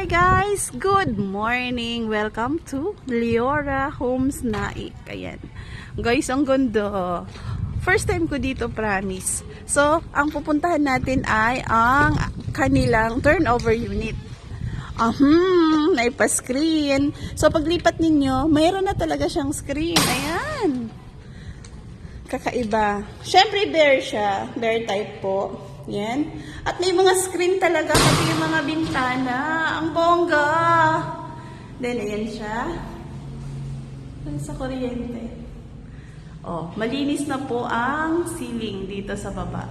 Hi guys! Good morning! Welcome to Leora Homes Naik. Ayan. Guys, ang ganda. First time ko dito, promise. So, ang pupuntahan natin ay ang kanilang turnover unit. Naipa-screen. So, paglipat ninyo, mayroon na talaga siyang screen. Ayan. Kakaiba. Siyempre, bare siya. Bare type po. Yan. At may mga screen talaga pati yung mga bintana. Ang bongga. Then, ayan siya. Sa kuryente. Oh, malinis na po ang ceiling dito sa baba.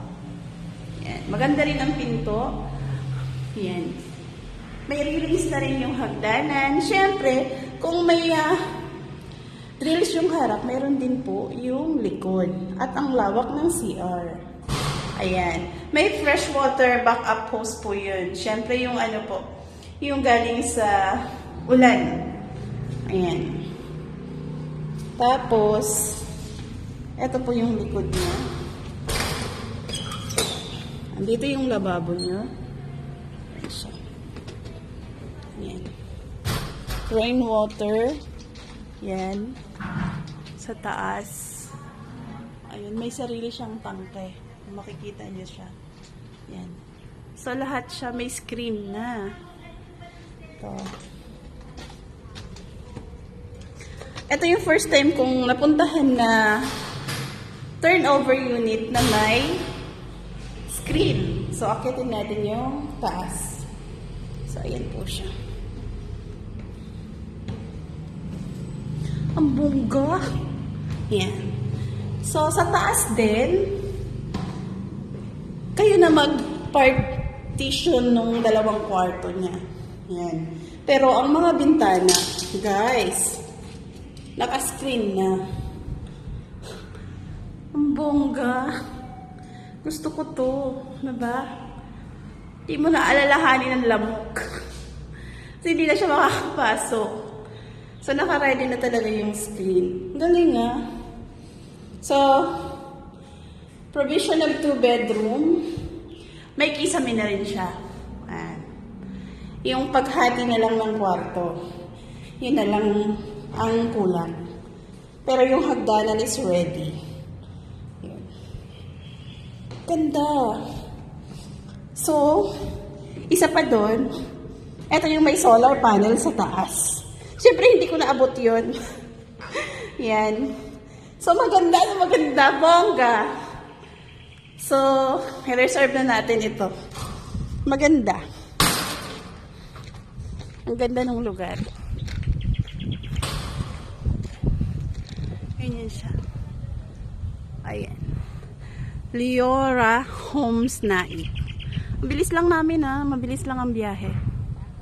Yan. Maganda rin ang pinto. Yan. May release na rin yung hagdanan. Siyempre, kung may drills yung harap, mayroon din po yung likod. At ang lawak ng CR. Ayan. May freshwater backup hose po yun. Siyempre yung ano po, yung galing sa ulan. Ayan. Tapos, eto po yung likod niya. Andito yung lababo niya. Ayan siya. Ayan. Rainwater. Yan. Sa taas. Ayun, may sarili siyang tangke. Makikita niyo siya. Yan. So, lahat siya may screen na. Ito. Ito yung first time kong napuntahan na turnover unit na may screen. So, akitin natin yung taas. So, ayan po siya. Ang bongga. Yan. So, sa taas din, kayo na mag-partition nung dalawang kwarto niya. Yan. Pero ang mga bintana, guys, naka-screen na. Ang bongga. Gusto ko to. Diba? Hindi mo na alalahanin ng lamok. Kasi hindi na siya makakapasok. So, naka-ready na talaga yung screen. Galing nga. So, provision of 2-bedroom. May kisame na rin siya. Ayan. Yung paghati na lang ng kwarto. Yun na lang ang kulang. Pero yung hagdanan is ready. Yun. Ganda. So, isa pa doon, ito yung may solar panel sa taas. Siyempre, hindi ko naabot yun. Yan. So, maganda na maganda. Bongga. So, i-reserve na natin ito. Maganda. Ang ganda ng lugar. Ganyan siya. Ayan. Leora Homes Naik. Mabilis lang namin Mabilis lang ang biyahe.